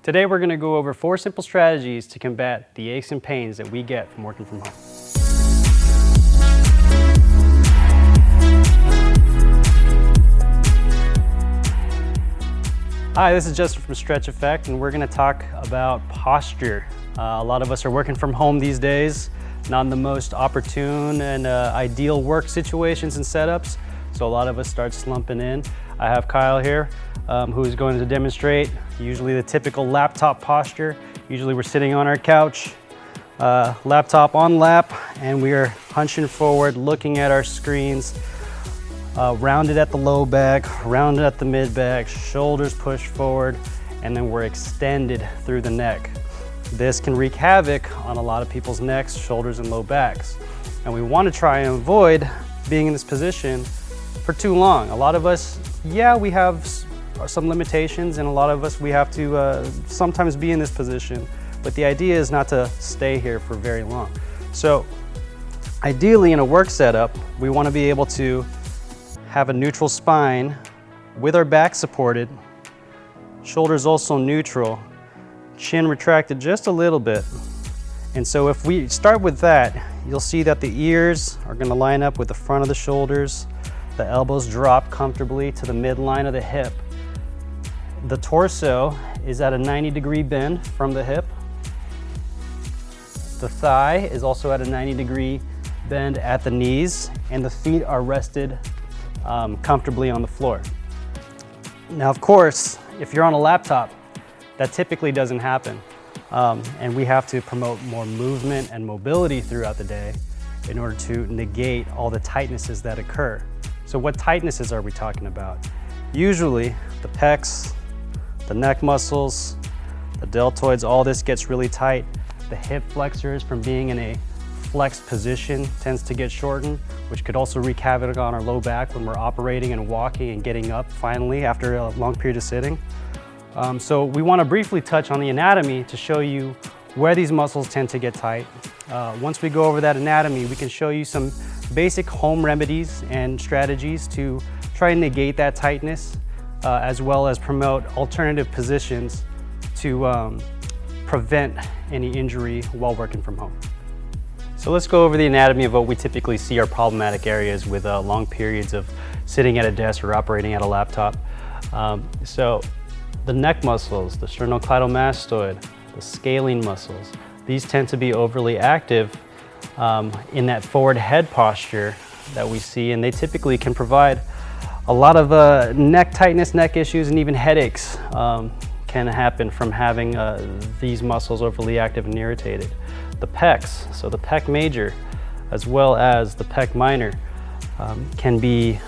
Today we're going to go over 4 simple strategies to combat the aches and pains that we get from working from home. Hi, this is Justin from Stretch Effect, and we're going to talk about posture. A lot of us are working from home these days, not in the most opportune and ideal work situations and setups, so a lot of us start slumping in. I have Kyle here, who's going to demonstrate usually the typical laptop posture. Usually we're sitting on our couch, laptop on lap, and we are hunching forward, looking at our screens, rounded at the low back, rounded at the mid back, shoulders pushed forward, and then we're extended through the neck. This can wreak havoc on a lot of people's necks, shoulders, and low backs. And we want to try and avoid being in this position for too long. A lot of us, we have some limitations, and a lot of us, we have to sometimes be in this position, but the idea is not to stay here for very long. So ideally in a work setup, we want to be able to have a neutral spine with our back supported, shoulders also neutral, chin retracted just a little bit. And so if we start with that, you'll see that the ears are going to line up with the front of the shoulders. The elbows drop comfortably to the midline of the hip. The torso is at a 90-degree bend from the hip. The thigh is also at a 90-degree bend at the knees, and the feet are rested comfortably on the floor. Now, of course, if you're on a laptop, that typically doesn't happen. And we have to promote more movement and mobility throughout the day in order to negate all the tightnesses that occur. So what tightnesses are we talking about? Usually the pecs, the neck muscles, the deltoids, all this gets really tight. The hip flexors from being in a flexed position tends to get shortened, which could also wreak havoc on our low back when we're operating and walking and getting up finally after a long period of sitting. So we want to briefly touch on the anatomy to show you where these muscles tend to get tight. Once we go over that anatomy, we can show you some basic home remedies and strategies to try and negate that tightness, as well as promote alternative positions to prevent any injury while working from home. So let's go over the anatomy of what we typically see are problematic areas with long periods of sitting at a desk or operating at a laptop. So the neck muscles, the sternocleidomastoid, the scalene muscles, these tend to be overly active in that forward head posture that we see, and they typically can provide a lot of neck tightness, neck issues, and even headaches can happen from having these muscles overly active and irritated. The pecs, so the pec major as well as the pec minor, can be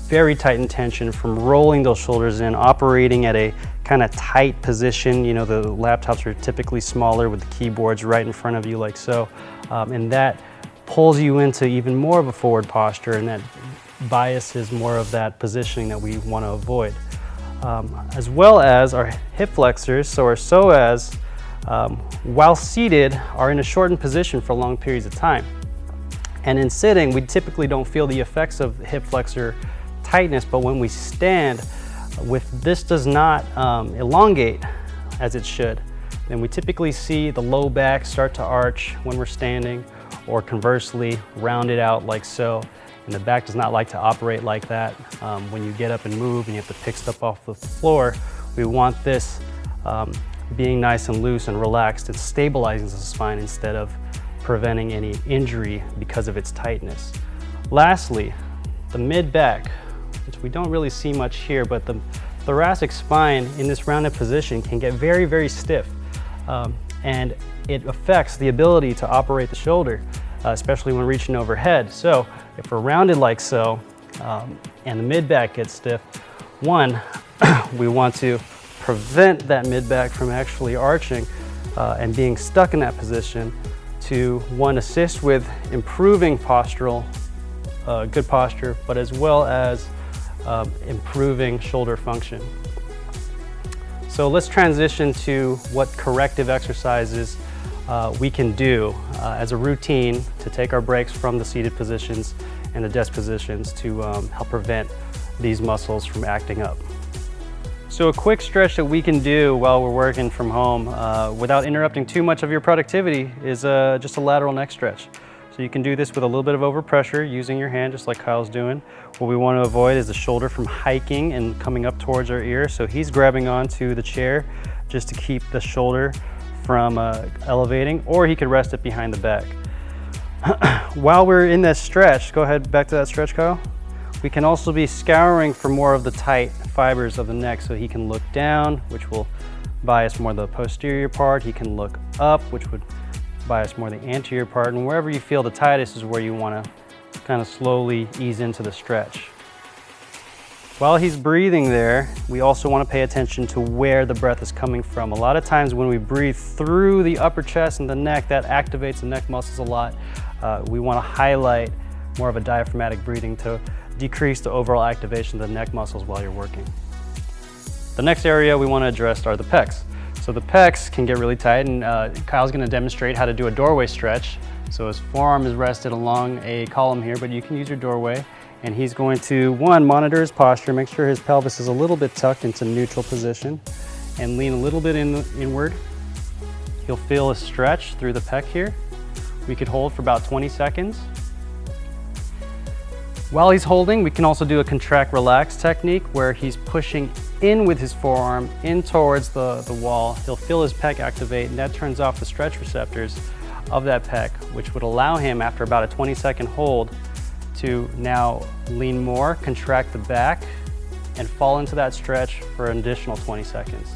very tight in tension from rolling those shoulders in, operating at a kind of tight position. You know, the laptops are typically smaller with the keyboards right in front of you like so, and that pulls you into even more of a forward posture, and that biases more of that positioning that we want to avoid. As well as our hip flexors, so our psoas, while seated, are in a shortened position for long periods of time. And in sitting, we typically don't feel the effects of hip flexor tightness, but when we stand, this does not elongate as it should, then we typically see the low back start to arch when we're standing, or conversely round it out like so. And the back does not like to operate like that. When you get up and move and you have to pick stuff off the floor, we want this being nice and loose and relaxed and stabilizing the spine instead of preventing any injury because of its tightness. Lastly, the mid back, which we don't really see much here, but the thoracic spine in this rounded position can get very, very stiff, and it affects the ability to operate the shoulder, especially when reaching overhead. So if we're rounded like so, and the mid back gets stiff, one, we want to prevent that mid back from actually arching and being stuck in that position, to one, assist with improving postural, good posture, but as well as improving shoulder function. So let's transition to what corrective exercises we can do as a routine to take our breaks from the seated positions and the desk positions to help prevent these muscles from acting up. So a quick stretch that we can do while we're working from home without interrupting too much of your productivity is just a lateral neck stretch. So you can do this with a little bit of overpressure using your hand, just like Kyle's doing. What we want to avoid is the shoulder from hiking and coming up towards our ear. So he's grabbing onto the chair just to keep the shoulder from elevating, or he could rest it behind the back. While we're in this stretch, go ahead, back to that stretch, Kyle. We can also be scouring for more of the tight fibers of the neck, so he can look down, which will bias more the posterior part. He can look up, which would bias more the anterior part, and wherever you feel the tightest is where you want to kind of slowly ease into the stretch. While he's breathing there, we also want to pay attention to where the breath is coming from. A lot of times when we breathe through the upper chest and the neck, that activates the neck muscles a lot. We want to highlight more of a diaphragmatic breathing to decrease the overall activation of the neck muscles while you're working. The next area we want to address are the pecs. So the pecs can get really tight, and Kyle's going to demonstrate how to do a doorway stretch. So his forearm is rested along a column here, but you can use your doorway. And he's going to, one, monitor his posture, make sure his pelvis is a little bit tucked into neutral position, and lean a little bit inward. He'll feel a stretch through the pec here. We could hold for about 20 seconds. While he's holding, we can also do a contract relax technique where he's pushing in with his forearm in towards the wall. He'll feel his pec activate, and that turns off the stretch receptors of that pec, which would allow him, after about a 20-second hold, to now lean more, contract the back, and fall into that stretch for an additional 20 seconds.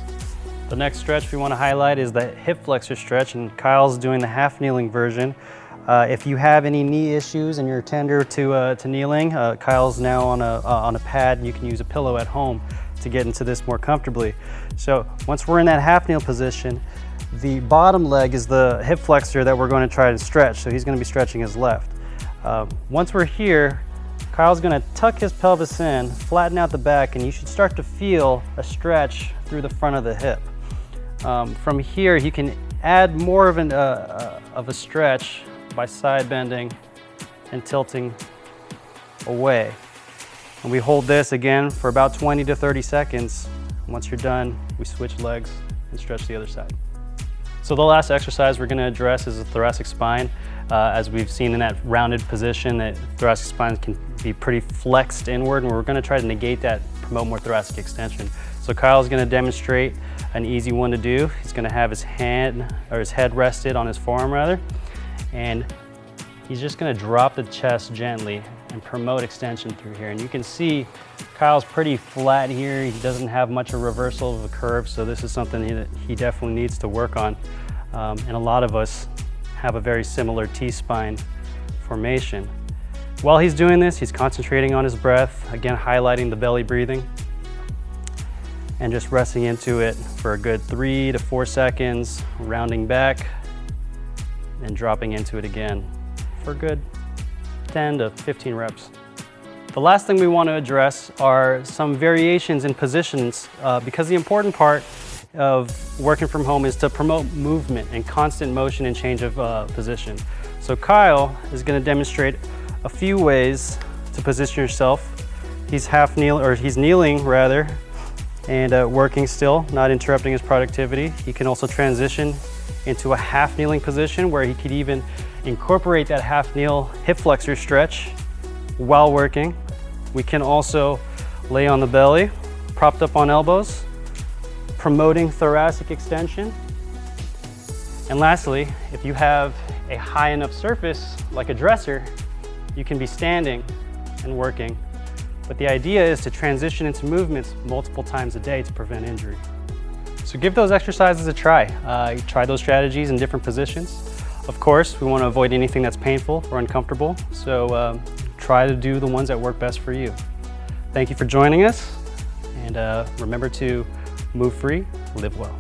The next stretch we want to highlight is the hip flexor stretch, and Kyle's doing the half kneeling version. If you have any knee issues and you're tender to kneeling, Kyle's now on a pad, and you can use a pillow at home to get into this more comfortably. So once we're in that half kneel position, the bottom leg is the hip flexor that we're going to try to stretch. So he's going to be stretching his left. Once we're here, Kyle's going to tuck his pelvis in, flatten out the back, and you should start to feel a stretch through the front of the hip. From here, you can add more of a stretch by side bending and tilting away. And we hold this again for about 20 to 30 seconds. Once you're done, we switch legs and stretch the other side. So the last exercise we're going to address is the thoracic spine. As we've seen in that rounded position, that thoracic spine can be pretty flexed inward, and we're going to try to negate that, promote more thoracic extension. So Kyle's going to demonstrate an easy one to do. He's going to have his hand, or his head rested on his forearm rather, and he's just going to drop the chest gently and promote extension through here. And you can see Kyle's pretty flat here. He doesn't have much of a reversal of a curve, so this is something that he definitely needs to work on. And a lot of us have a very similar T-spine formation. While he's doing this, he's concentrating on his breath, again highlighting the belly breathing, and just resting into it for a good 3 to 4 seconds, rounding back and dropping into it again for a good 10 to 15 reps. The last thing we want to address are some variations in positions, because the important part of working from home is to promote movement and constant motion and change of position. So Kyle is going to demonstrate a few ways to position yourself. He's kneeling rather, and working still, not interrupting his productivity. He can also transition into a half kneeling position where he could even incorporate that half kneel hip flexor stretch while working. We can also lay on the belly, propped up on elbows, promoting thoracic extension. And lastly, if you have a high enough surface, like a dresser, you can be standing and working. But the idea is to transition into movements multiple times a day to prevent injury. So give those exercises a try. Try those strategies in different positions. Of course, we want to avoid anything that's painful or uncomfortable, so try to do the ones that work best for you. Thank you for joining us, and remember to move free, live well.